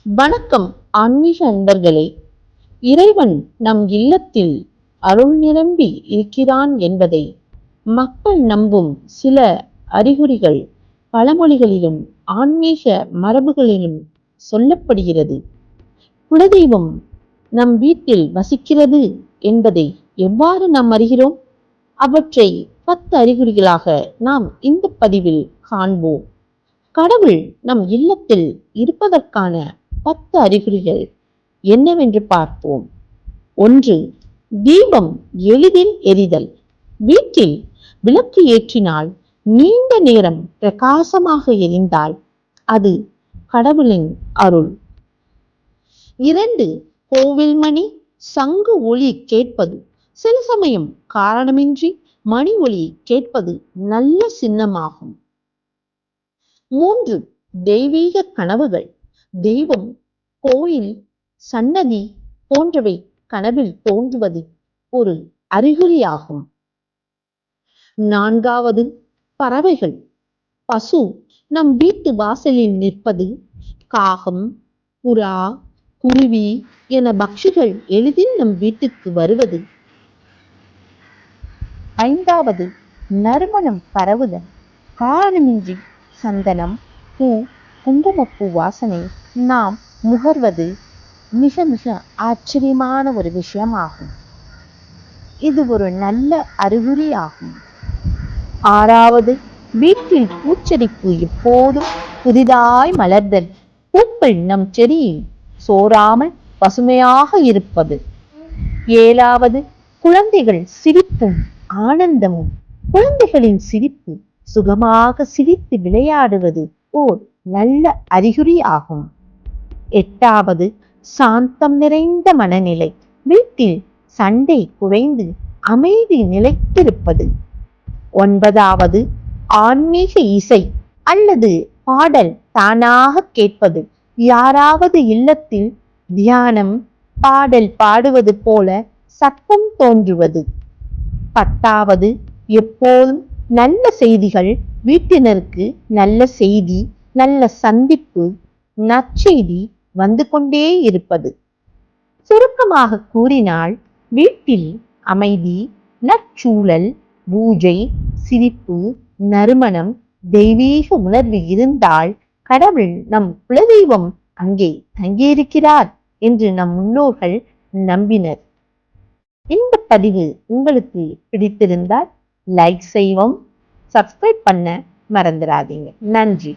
வணக்கம் ஆன்மீக அன்பர்களே. இறைவன் நம் இல்லத்தில் அருள் நிரம்பி இருக்கிறான் என்பதை மக்கள் நம்பும் சில அறிகுறிகள் பழமொழிகளிலும் ஆன்மீக மரபுகளிலும் சொல்லப்படுகிறது. குலதெய்வம் நம் வீட்டில் வசிக்கிறது என்பதை எவ்வாறு நாம் அறிகிறோம்? அவற்றை 10 அறிகுறிகளாக நாம் இந்த பதிவில் காண்போம். கடவுள் நம் இல்லத்தில் இருப்பதற்கான 10 அறிகுறிகள் என்னவென்று பார்ப்போம். 1. தீபம் எளிதில் எரிதல். வீட்டில் விளக்கு ஏற்றினால் நீண்ட நேரம் பிரகாசமாக எரிந்தால் அது கடவுளின் அருள். 2. கோவில் மணி சங்கு ஒலி கேட்பது. சில சமயம் காரணமின்றி மணி ஒலி கேட்பது நல்ல சின்னமாகும். 3. தெய்வீக கனவுகள். தெய்வம், கோயில், சன்னதி போன்றவை கனவில் தோன்றுவது ஒரு அறிகுறியாகும். 4. பறவைகள். பசு நம் வீட்டு வாசலில் நிற்பது, காகம், புறா, குருவி என பக்ஷிகள் எளிதில் நம் வீட்டுக்கு வருவது. 5. நறுமணம் பரவுதல். காரணமின்றி சந்தனம், பூ, குங்குமப்பூ வாசனை நாம் முகர்வது மிக மிக ஆச்சரியமான ஒரு விஷயமாகும். இது ஒரு நல்ல அறிகுறியாகும். 6. வீட்டில் பூச்செடிப்பு எப்போதும் புதிதாய் மலர்தல். பூக்கள் நம் செடியில் சோராமல் பசுமையாக இருப்பது. 7. குழந்தைகள் சிரிப்பும் ஆனந்தமும். குழந்தைகளின் சிரிப்பு, சுகமாக சிரித்து விளையாடுவது ஓர் நல்ல அறிகுறி ஆகும். 8. சாந்தம் நிறைந்த மனநிலை. வீட்டில் சண்டை குறைந்து அமைதி நிலைத்திருப்பது. 9. ஆன்மீக இசை அல்லது பாடல் தானாக கேட்பது. யாராவது இல்லத்தில் தியானம், பாடல் பாடுவது போல சத்தம் தோன்றுவது. 10. எப்போதும் நல்ல செய்திகள். வீட்டினருக்கு நல்ல செய்தி, நல்ல சந்திப்பு, நற்செய்தி வந்து கொண்டே இருப்பது. சுருக்கமாக கூறினால், வீட்டில் அமைதி, நற்சூழல், பூஜை, சிரிப்பு, நறுமணம், தெய்வீக உணர்வு இருந்தால் கடவுள், நம் குலதெய்வம் அங்கே தங்கியிருக்கிறார் என்று நம் முன்னோர்கள் நம்பினர். இந்த பதிவு உங்களுக்கு பிடித்திருந்தால் லைக் செய்வோம், சப்ஸ்கிரைப் பண்ண மறந்துடாதீங்க. நன்றி.